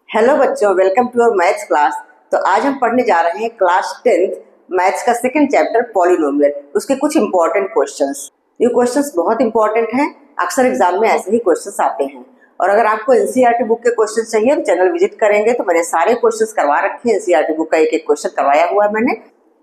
Hello बच्चों, welcome to our maths class. तो आज हम पढ़ने जा रहे हैं क्लास 10th मैथ्स का सेकंड चैप्टर पॉलिनोमियल, उसके कुछ इंपॉर्टेंट क्वेश्चंस। ये क्वेश्चंस बहुत इंपॉर्टेंट हैं, अक्सर एग्जाम में ऐसे ही क्वेश्चंस आते हैं। और अगर आपको एनसीईआरटी बुक के क्वेश्चन चाहिए तो चैनल विजिट करेंगे तो मैंने सारे क्वेश्चंस करवा रखे हैं। एनसीईआरटी बुक का एक एक क्वेश्चन करवाया हुआ है मैंने,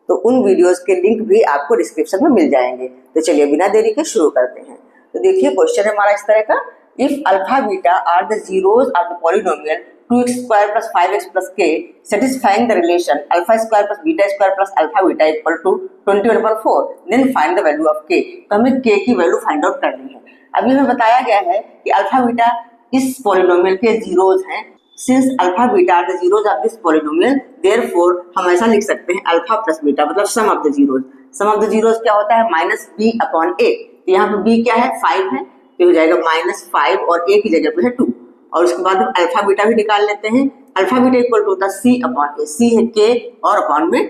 तो उन वीडियोज के लिंक भी आपको डिस्क्रिप्शन में मिल जाएंगे। तो चलिए बिना देरी के शुरू करते हैं। तो देखिए क्वेश्चन है हमारा इस तरह का, if alpha beta are the zeros of the polynomial 2x square plus 5x plus k satisfying the relation alpha square plus beta square plus alpha beta equal to 21/4, then find the value of k। तो हमें k की value find out करनी है। अभी हमें बताया गया है कि अल्फा बीटा इस पॉलिनोमियल के जीरोज हैं। Since alpha beta are the zeros of this polynomial, therefore हम ऐसा लिख सकते हैं अल्फा प्लस बीटा मतलब sum of the zeros. Sum of the zeros क्या होता है? -b/a। तो यहाँ पे b क्या है? 5 है, तो हो जाएगा -5 और a की जगह पे है 2। और उसके बाद हम अल्फा बीटा भी निकाल लेते हैं। अल्फा बीटा इक्वल टू होता है c/a। c है k और अपॉन में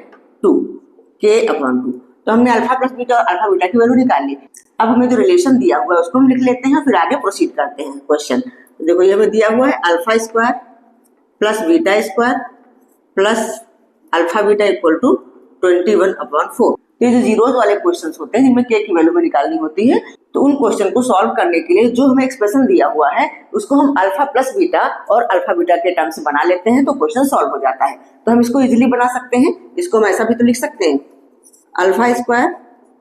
2, k/2। तो हमने अल्फा प्लस बीटा और अल्फा बीटा की वैल्यू निकाल ली। अब हमें जो रिलेशन दिया हुआ है उसको हम लिख लेते हैं, फिर आगे प्रोसीड करते हैं क्वेश्चन। तो देखो ये हमें दिया हुआ है alpha square plus beta square plus alpha beta equal to 21/4। तो ये जो जीरोज वाले क्वेश्चंस होते हैं जिनमें k की वैल्यू में निकालनी होती है, तो उन क्वेश्चन को सॉल्व करने के लिए जो हमें एक्सप्रेशन दिया हुआ है उसको हम अल्फा प्लस बीटा और अल्फा बीटा के टर्म्स बना लेते हैं, तो क्वेश्चन सॉल्व हो जाता है। तो हम इसको इजीली बना सकते हैं। इसको हम ऐसा भी तो लिख सकते हैं, alpha square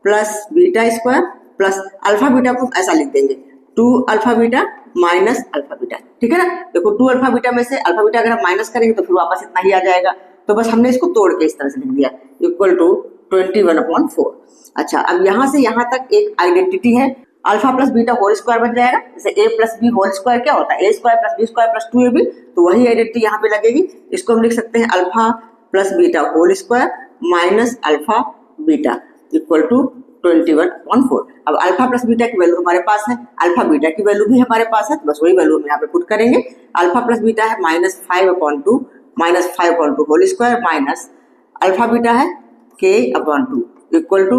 plus beta square plus alpha beta को ऐसा लिख देंगे 2 alpha beta minus alpha beta. ठीक है ना? देखो 2 अल्फा बीटा में से अल्फा बीटा अगर हम माइनस करेंगे तो फिर वापस इतना ही आ जाएगा। तो बस हमने इसको तोड़ के इस तरह से लिख दिया इक्वल टू 21/4। अच्छा, अब यहाँ से यहाँ तक एक आइडेंटिटी है, alpha plus beta whole square बन जाएगा। जैसे a plus b whole square क्या होता है? a square plus b square plus 2ab। तो वही आइडेंटिटी यहाँ पे लगेगी। इसको हम लिख सकते हैं alpha plus beta whole square minus alpha beta equal to 21/4। अब अल्फा प्लस बीटा की वैल्यू हमारे पास है, अल्फा बीटा की वैल्यू भी हमारे पास है, तो बस वही वैल्यू हम यहाँ पे पुट करेंगे। अल्फा प्लस बीटा है -5/2 -5/2 whole square minus alpha beta है k/2 इक्वल टू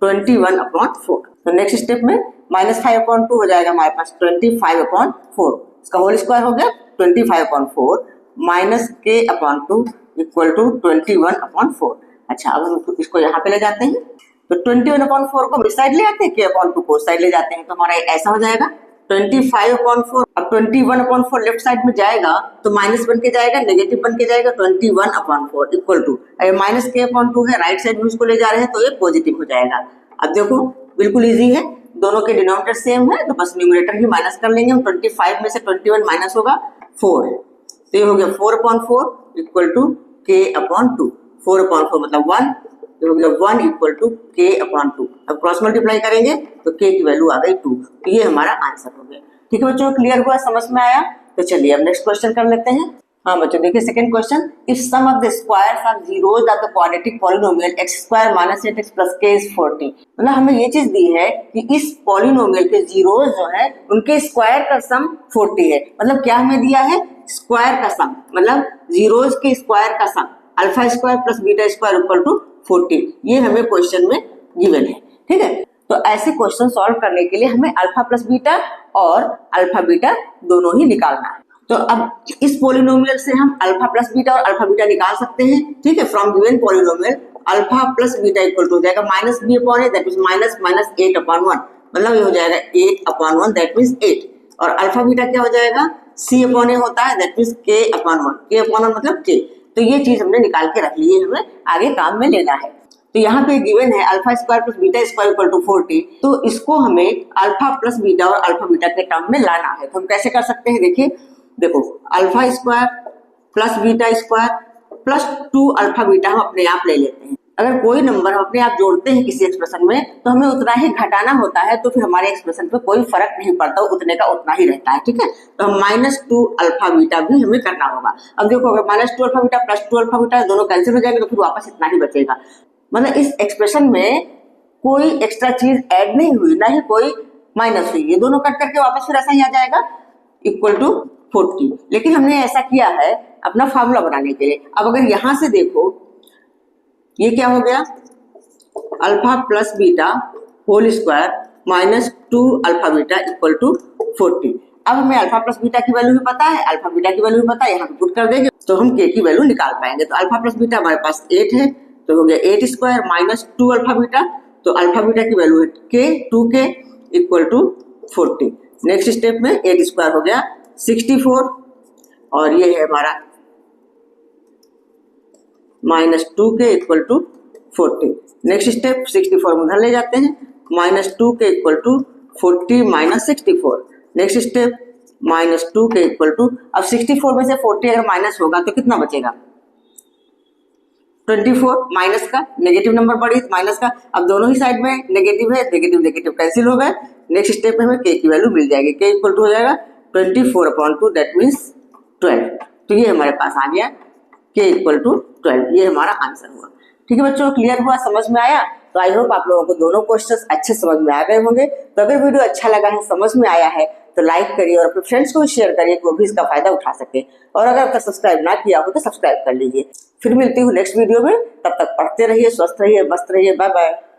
21/4। तो नेक्स्ट स्टेप में -5/2 हो जाएगा हमारे पास 25/4। इसका होल स्क्वायर हो गया 25/4 माइनस k/2 इक्वल टू 21/4। अच्छा, अब हम इसको यहाँ पे ले जाते हैं, तो 21/4 को इस साइड ले आते हैं, k/2 को उस साइड ले जाते हैं, तो हमारा ऐसा हो जाएगा 25/4। अब 21/4 लेफ्ट साइड में जाएगा तो माइनस बन के जाएगा, नेगेटिव बन के जाएगा 21/4 इक्वल टू माइनस k/2 है, राइट साइड में उसको ले जा रहे हैं तो ये पॉजिटिव हो जाएगा। अब देखो बिल्कुल इजी है, दोनों के डिनोमिनेटर सेम है, तो बस न्यूमरेटर ही माइनस कर लेंगे हम। 25 में से 21 माइनस होगा 4, तो ये हो गया 4/4 इक्वल टू k/2। 4/4 मतलब 1, तो हो गया 1 इक्वल टू k/2। अब क्रॉस मल्टीप्लाई करेंगे तो k की वैल्यू आ गई 2। तो ये हमारा आंसर हो गया। ठीक है बच्चों, क्लियर हुआ, समझ में आया? तो चलिए अब नेक्स्ट क्वेश्चन कर लेते हैं। हाँ बच्चों देखिए second question, if sum of the squares of zeros of the quadratic polynomial x² - 8x + k is 40। मतलब हमें ये चीज दी है कि इस पॉलिनोमियल के जीरोज जो है उनके स्क्वायर का सम 40 है। मतलब क्या हमें दिया है? स्क्वायर का सम, मतलब जीरोज के स्क्वायर का sum alpha square plus beta square equal to 40। ये हमें क्वेश्चन में गिवन है। ठीक है, तो ऐसे क्वेश्चन सॉल्व करने के लिए हमें अल्फा प्लस बीटा और अल्फा बीटा दोनों ही निकालना है। तो अब इस पॉलिनोमियल से हम अल्फा प्लस बीटा और अल्फा बीटा निकाल सकते हैं। ठीक है, from given polynomial alpha plus beta equal to हो जाएगा -b/a दैट मींस -8/1। मतलब ये हो जाएगा 8/1 दैट मींस 8। और अल्फा बीटा क्या हो जाएगा? c/a होता है दैट मींस k/1। k/1 मतलब k। तो ये चीज हमने निकाल के रख ली है, हमें आगे काम में लेना है। तो यहाँ पे गिवन है alpha square plus beta square equal to 40, तो इसको हमें अल्फा प्लस बीटा और अल्फा बीटा के टर्म में लाना है। तो हम कैसे कर सकते हैं? देखिए देखो alpha square plus beta square plus 2 alpha beta हम अपने आप ले लेते हैं। अगर कोई नंबर हम अपने आप जोड़ते हैं किसी एक्सप्रेशन में तो हमें उतना ही घटाना होता है, तो फिर हमारे एक्सप्रेशन पे कोई फर्क नहीं पड़ता, उतने का उतना ही रहता है। ठीक है, तो हम -2 अल्फा बीटा भी हमें करना होगा। अब देखो अगर -2 alpha beta plus 2 alpha beta दोनों कैंसिल हो जाएंगे तो फिर वापस इतना ही बचेगा। मतलब इस एक्सप्रेशन में कोई एक्स्ट्रा चीज ऐड नहीं हुई, ना ही कोई माइनस हुई, ये दोनों कट करके वापस फिर ऐसा ही आ जाएगा इक्वल टू 40। लेकिन हमने ऐसा किया है अपना फार्मूला बनाने के लिए। अब अगर यहां से देखो ये क्या हो गया? Alpha plus beta whole square -2 alpha beta equal to 40। अब हमें अल्फा प्लस बीटा की वैल्यू भी पता है, अल्फा बीटा की वैल्यू भी पता है, यहाँ पे पुट कर देंगे तो हम के की वैल्यू निकाल पाएंगे। तो अल्फा प्लस बीटा हमारे पास 8 है, तो हो गया 8 स्क्वायर माइनस 2 अल्फा बीटा, तो अल्फा बीटा की वैल्यू है के 2k equal to 40। Next step में 8 स्क्वायर हो गया 64 और ये है हमारा minus 2k equal to 40। Next step 64 उधर ले जाते हैं, minus 2k equal to 40 minus 64। Next step minus 2k equal to, अब 64 में से 40 अगर माइनस होगा तो कितना बचेगा 24, माइनस का नेगेटिव नंबर बढ़ी माइनस का, अब दोनों ही साइड में नेगेटिव है, नेगेटिव नेगेटिव कैंसिल हो गए। नेक्स्ट स्टेप में हमें k की वैल्यू मिल जाएगी, k इक्वल टू हो जाएगा 24/2 दैट मीन्स 12। तो ये हमारे पास आ गया k इक्वल टू 12, ये हमारा आंसर हुआ। ठीक है बच्चों, क्लियर हुआ, समझ में आया? तो आई होप आप लोगों को दोनों क्वेश्चंस अच्छे समझ में आ गए होंगे। तो अगर वीडियो अच्छा लगा है, समझ में आया है तो लाइक करिए और अपने फ्रेंड्स को शेयर करिए कि वो भी इसका फायदा उठा सके। और अगर आपका सब्सक्राइब ना किया हो तो सब्सक्राइब कर लीजिए। फिर मिलती हूँ नेक्स्ट वीडियो में, तब तक पढ़ते रहिए, स्वस्थ रहिए, मस्त रहिए, बाय बाय।